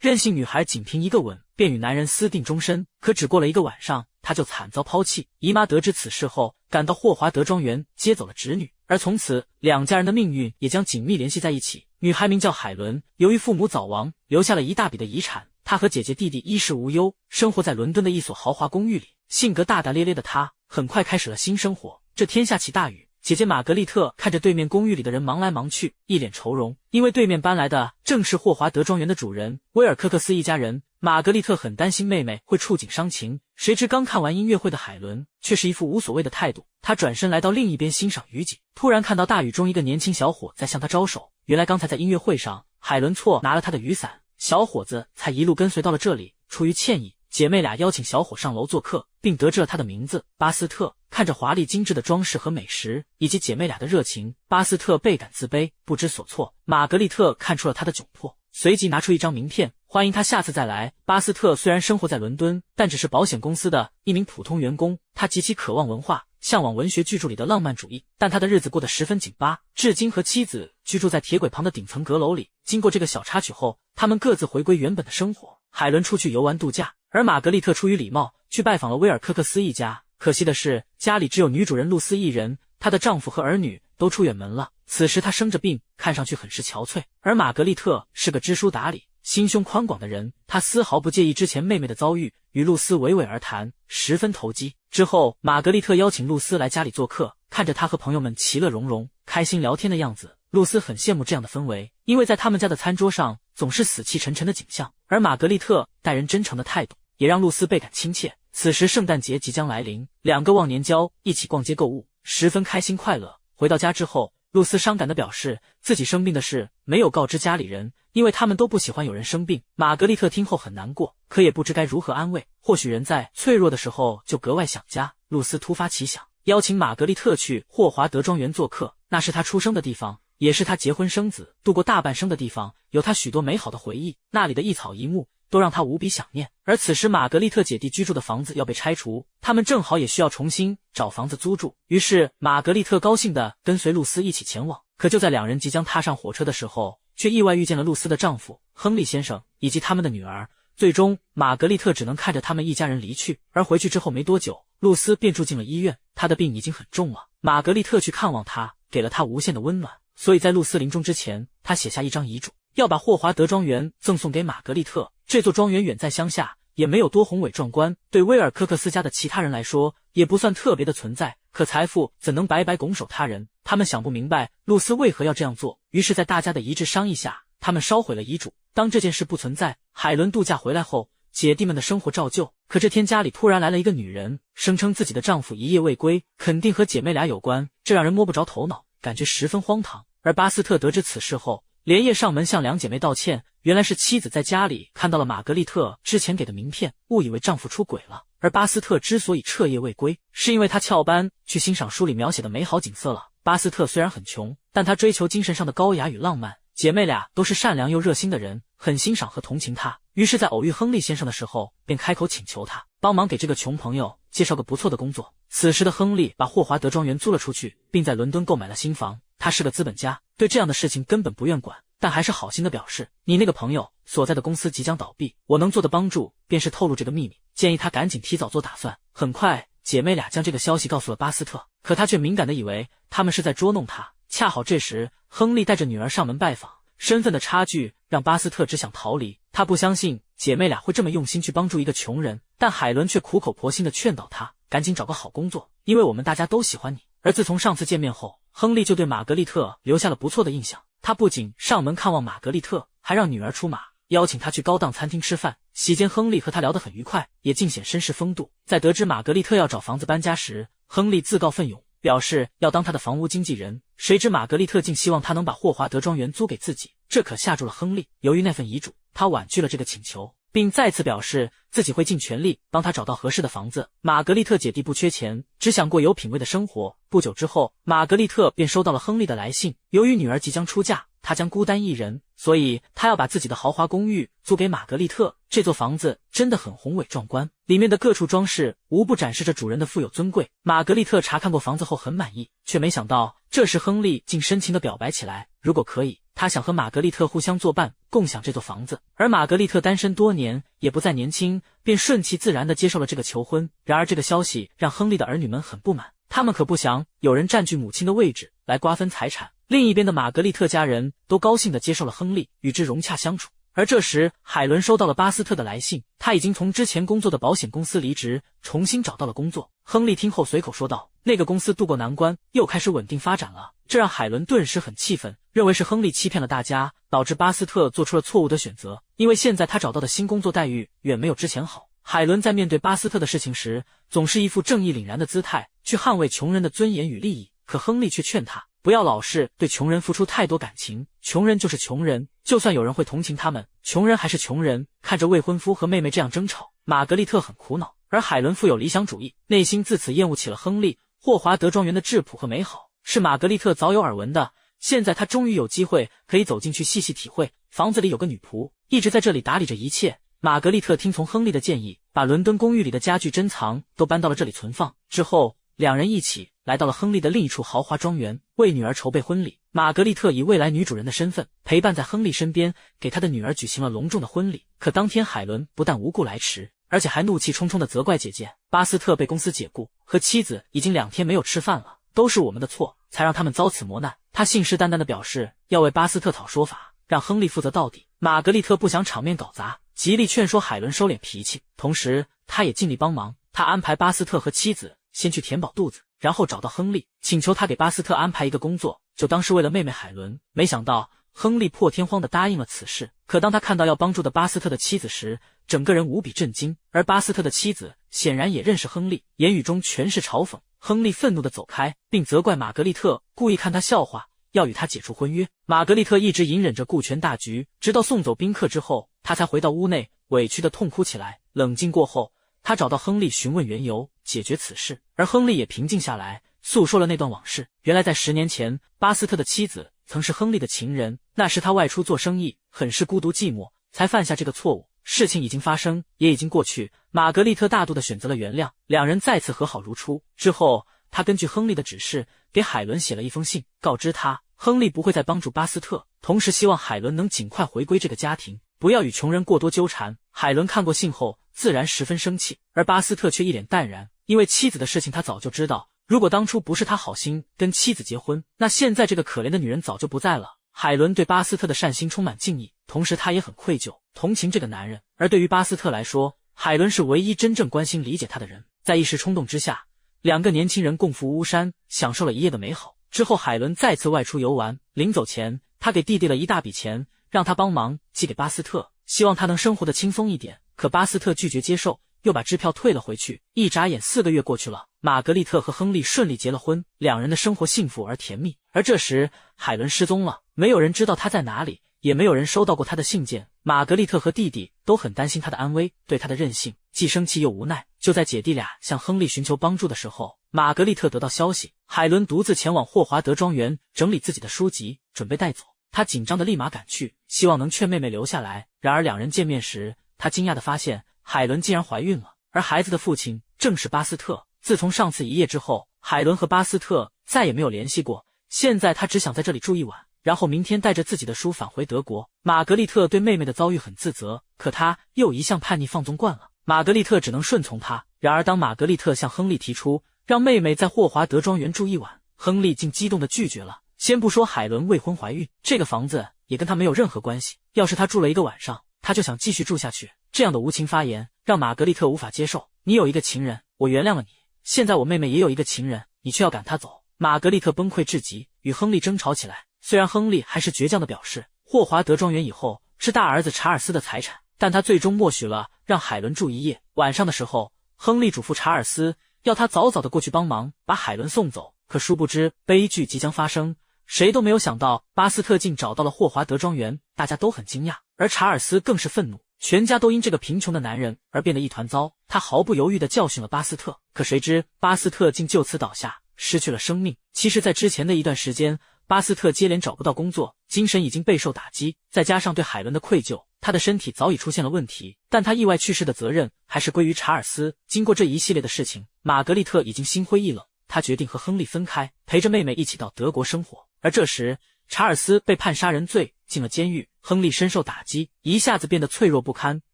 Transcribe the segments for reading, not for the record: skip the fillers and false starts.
任性女孩仅凭一个吻便与男人私定终身，可只过了一个晚上，她就惨遭抛弃。姨妈得知此事后，赶到霍华德庄园接走了侄女，而从此两家人的命运也将紧密联系在一起。女孩名叫海伦，由于父母早亡，留下了一大笔的遗产。她和姐姐弟弟衣食无忧，生活在伦敦的一所豪华公寓里。性格大大咧咧的她，很快开始了新生活。这天下起大雨，姐姐玛格丽特看着对面公寓里的人忙来忙去，一脸愁容。因为对面搬来的正是霍华德庄园的主人威尔科克斯一家人，玛格丽特很担心妹妹会触景伤情。谁知刚看完音乐会的海伦却是一副无所谓的态度，她转身来到另一边欣赏雨景，突然看到大雨中一个年轻小伙在向她招手。原来刚才在音乐会上，海伦错拿了他的雨伞，小伙子才一路跟随到了这里。出于歉意，姐妹俩邀请小伙上楼做客，并得知了他的名字巴斯特。看着华丽精致的装饰和美食，以及姐妹俩的热情，巴斯特倍感自卑，不知所措。玛格丽特看出了他的窘迫，随即拿出一张名片，欢迎他下次再来。巴斯特虽然生活在伦敦，但只是保险公司的一名普通员工。他极其渴望文化，向往文学巨著里的浪漫主义，但他的日子过得十分紧巴，至今和妻子居住在铁轨旁的顶层阁楼里。经过这个小插曲后，他们各自回归原本的生活。海伦出去游玩度假，而玛格丽特出于礼貌去拜访了威尔科克斯一家。可惜的是，家里只有女主人露丝一人，她的丈夫和儿女都出远门了。此时她生着病，看上去很是憔悴。而玛格丽特是个知书达理、心胸宽广的人，她丝毫不介意之前妹妹的遭遇，与露丝娓娓而谈，十分投机。之后，玛格丽特邀请露丝来家里做客，看着她和朋友们其乐融融、开心聊天的样子，露丝很羡慕这样的氛围，因为在他们家的餐桌上总是死气沉沉的景象，而玛格丽特待人真诚的态度也让露丝倍感亲切。此时圣诞节即将来临，两个忘年交一起逛街购物，十分开心快乐。回到家之后，露丝伤感地表示自己生病的事没有告知家里人，因为他们都不喜欢有人生病。玛格丽特听后很难过，可也不知该如何安慰。或许人在脆弱的时候就格外想家。露丝突发奇想，邀请玛格丽特去霍华德庄园做客，那是她出生的地方，也是她结婚生子、度过大半生的地方，有她许多美好的回忆，那里的一草一木都让他无比想念。而此时玛格丽特姐弟居住的房子要被拆除，他们正好也需要重新找房子租住，于是玛格丽特高兴地跟随露丝一起前往。可就在两人即将踏上火车的时候，却意外遇见了露丝的丈夫亨利先生以及他们的女儿。最终玛格丽特只能看着他们一家人离去，而回去之后没多久，露丝便住进了医院，她的病已经很重了。玛格丽特去看望她，给了她无限的温暖，所以在露丝临终之前，她写下一张遗嘱，要把霍华德庄园赠送给玛格丽特。这座庄园远在乡下，也没有多宏伟壮观，对威尔科克斯家的其他人来说也不算特别的存在，可财富怎能白白拱手他人？他们想不明白露丝为何要这样做，于是在大家的一致商议下，他们烧毁了遗嘱。当这件事不存在，海伦度假回来后，姐弟们的生活照旧。可这天家里突然来了一个女人，声称自己的丈夫一夜未归，肯定和姐妹俩有关，这让人摸不着头脑，感觉十分荒唐。而巴斯特得知此事后，连夜上门向两姐妹道歉，原来是妻子在家里看到了玛格丽特之前给的名片，误以为丈夫出轨了。而巴斯特之所以彻夜未归，是因为他翘班去欣赏书里描写的美好景色了。巴斯特虽然很穷，但他追求精神上的高雅与浪漫，姐妹俩都是善良又热心的人，很欣赏和同情他，于是在偶遇亨利先生的时候，便开口请求他帮忙给这个穷朋友介绍个不错的工作。此时的亨利把霍华德庄园租了出去，并在伦敦购买了新房。他是个资本家，对这样的事情根本不愿管，但还是好心的表示，你那个朋友所在的公司即将倒闭，我能做的帮助便是透露这个秘密，建议他赶紧提早做打算。很快姐妹俩将这个消息告诉了巴斯特，可他却敏感地以为他们是在捉弄他。恰好这时亨利带着女儿上门拜访，身份的差距让巴斯特只想逃离。他不相信姐妹俩会这么用心去帮助一个穷人，但海伦却苦口婆心地劝导他赶紧找个好工作，因为我们大家都喜欢你。而自从上次见面后，亨利就对玛格丽特留下了不错的印象。他不仅上门看望玛格丽特，还让女儿出马，邀请她去高档餐厅吃饭。席间亨利和她聊得很愉快，也尽显绅士风度。在得知玛格丽特要找房子搬家时，亨利自告奋勇，表示要当他的房屋经纪人。谁知玛格丽特竟希望他能把霍华德庄园租给自己，这可吓住了亨利。由于那份遗嘱，他婉拒了这个请求，并再次表示自己会尽全力帮他找到合适的房子。玛格丽特姐弟不缺钱，只想过有品位的生活。不久之后，玛格丽特便收到了亨利的来信，由于女儿即将出嫁，他将孤单一人，所以他要把自己的豪华公寓租给玛格丽特。这座房子真的很宏伟壮观，里面的各处装饰无不展示着主人的富有尊贵。玛格丽特查看过房子后很满意，却没想到这时亨利竟深情地表白起来，如果可以，他想和玛格丽特互相作伴，共享这座房子。而玛格丽特单身多年，也不再年轻，便顺其自然地接受了这个求婚。然而这个消息让亨利的儿女们很不满，他们可不想有人占据母亲的位置来瓜分财产。另一边的玛格丽特家人都高兴地接受了亨利，与之融洽相处。而这时海伦收到了巴斯特的来信，他已经从之前工作的保险公司离职，重新找到了工作。亨利听后随口说道，那个公司渡过难关，又开始稳定发展了。这让海伦顿时很气愤，认为是亨利欺骗了大家，导致巴斯特做出了错误的选择，因为现在他找到的新工作待遇远没有之前好。海伦在面对巴斯特的事情时，总是一副正义凛然的姿态，去捍卫穷人的尊严与利益，可亨利却劝他不要老是对穷人付出太多感情，穷人就是穷人，就算有人会同情他们，穷人还是穷人。看着未婚夫和妹妹这样争吵，玛格丽特很苦恼，而海伦富有理想主义，内心自此厌恶起了亨利。霍华德庄园的质朴和美好是玛格丽特早有耳闻的，现在她终于有机会可以走进去细细体会。房子里有个女仆，一直在这里打理着一切。玛格丽特听从亨利的建议，把伦敦公寓里的家具珍藏都搬到了这里存放。之后两人一起来到了亨利的另一处豪华庄园，为女儿筹备婚礼。玛格丽特以未来女主人的身份陪伴在亨利身边，给他的女儿举行了隆重的婚礼。可当天海伦不但无故来迟，而且还怒气冲冲地责怪姐姐巴斯特被公司解雇，和妻子已经2天没有吃饭了，都是我们的错，才让他们遭此磨难。他信誓旦旦地表示要为巴斯特讨说法，让亨利负责到底。玛格丽特不想场面搞砸，极力劝说海伦收敛脾气，同时他也尽力帮忙。他安排巴斯特和妻子先去填饱肚子，然后找到亨利，请求他给巴斯特安排一个工作，就当是为了妹妹海伦。没想到亨利破天荒地答应了此事，可当他看到要帮助的巴斯特的妻子时，整个人无比震惊。而巴斯特的妻子显然也认识亨利，言语中全是嘲讽。亨利愤怒地走开，并责怪玛格丽特故意看他笑话，要与他解除婚约。玛格丽特一直隐忍着顾全大局，直到送走宾客之后，他才回到屋内，委屈地痛哭起来。冷静过后，他找到亨利询问缘由，解决此事，而亨利也平静下来，诉说了那段往事。原来在10年前，巴斯特的妻子曾是亨利的情人，那时他外出做生意，很是孤独寂寞，才犯下这个错误。事情已经发生，也已经过去，玛格丽特大度地选择了原谅，两人再次和好如初。之后他根据亨利的指示给海伦写了一封信，告知他亨利不会再帮助巴斯特，同时希望海伦能尽快回归这个家庭，不要与穷人过多纠缠。海伦看过信后自然十分生气，而巴斯特却一脸淡然，因为妻子的事情他早就知道，如果当初不是他好心跟妻子结婚，那现在这个可怜的女人早就不在了。海伦对巴斯特的善心充满敬意，同时他也很愧疚，同情这个男人。而对于巴斯特来说，海伦是唯一真正关心理解他的人。在一时冲动之下，两个年轻人共赴巫山，享受了一夜的美好。之后海伦再次外出游玩，临走前他给弟弟了一大笔钱，让他帮忙寄给巴斯特，希望他能生活得轻松一点。可巴斯特拒绝接受，又把支票退了回去。一眨眼4个月过去了，玛格丽特和亨利顺利结了婚，两人的生活幸福而甜蜜。而这时海伦失踪了，没有人知道她在哪里，也没有人收到过她的信件。玛格丽特和弟弟都很担心她的安危，对她的任性既生气又无奈。就在姐弟俩向亨利寻求帮助的时候，玛格丽特得到消息，海伦独自前往霍华德庄园整理自己的书籍，准备带走。她紧张的立马赶去，希望能劝妹妹留下来。然而两人见面时，她惊讶地发现海伦竟然怀孕了，而孩子的父亲正是巴斯特。自从上次一夜之后，海伦和巴斯特再也没有联系过，现在她只想在这里住一晚，然后明天带着自己的书返回德国。玛格丽特对妹妹的遭遇很自责，可她又一向叛逆放纵惯了，玛格丽特只能顺从她。然而当玛格丽特向亨利提出让妹妹在霍华德庄园住一晚，亨利竟激动地拒绝了。先不说海伦未婚怀孕，这个房子也跟她没有任何关系，要是她住了一个晚上，她就想继续住下去。这样的无情发言让玛格丽特无法接受。你有一个情人，我原谅了你，现在我妹妹也有一个情人，你却要赶她走。玛格丽特崩溃至极，与亨利争吵起来。虽然亨利还是倔强地表示霍华德庄园以后是大儿子查尔斯的财产，但他最终默许了让海伦住一夜。晚上的时候，亨利嘱咐查尔斯要他早早地过去帮忙把海伦送走，可殊不知悲剧即将发生。谁都没有想到巴斯特竟找到了霍华德庄园，大家都很惊讶，而查尔斯更是愤怒，全家都因这个贫穷的男人而变得一团糟。他毫不犹豫地教训了巴斯特，可谁知巴斯特竟就此倒下，失去了生命。其实在之前的一段时间，巴斯特接连找不到工作，精神已经备受打击，再加上对海伦的愧疚，他的身体早已出现了问题。但他意外去世的责任还是归于查尔斯。经过这一系列的事情，玛格丽特已经心灰意冷，他决定和亨利分开，陪着妹妹一起到德国生活。而这时查尔斯被判杀人罪，进了监狱。亨利深受打击，一下子变得脆弱不堪。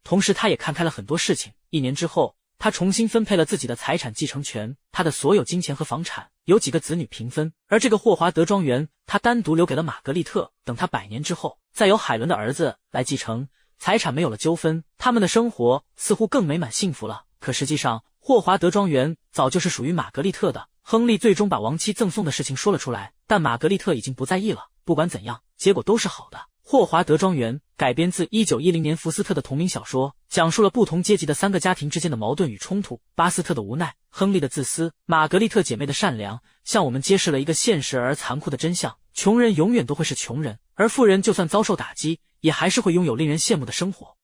同时，他也看开了很多事情。1年之后，他重新分配了自己的财产继承权，他的所有金钱和房产由几个子女平分，而这个霍华德庄园，他单独留给了玛格丽特。等他100年之后，再由海伦的儿子来继承。财产没有了纠纷，他们的生活似乎更美满幸福了。可实际上，霍华德庄园早就是属于玛格丽特的。亨利最终把亡妻赠送的事情说了出来，但玛格丽特已经不在意了。不管怎样，结果都是好的。霍华德庄园改编自1910年福斯特的同名小说，讲述了不同阶级的3个家庭之间的矛盾与冲突，巴斯特的无奈，亨利的自私，玛格丽特姐妹的善良，向我们揭示了一个现实而残酷的真相：穷人永远都会是穷人，而富人就算遭受打击，也还是会拥有令人羡慕的生活。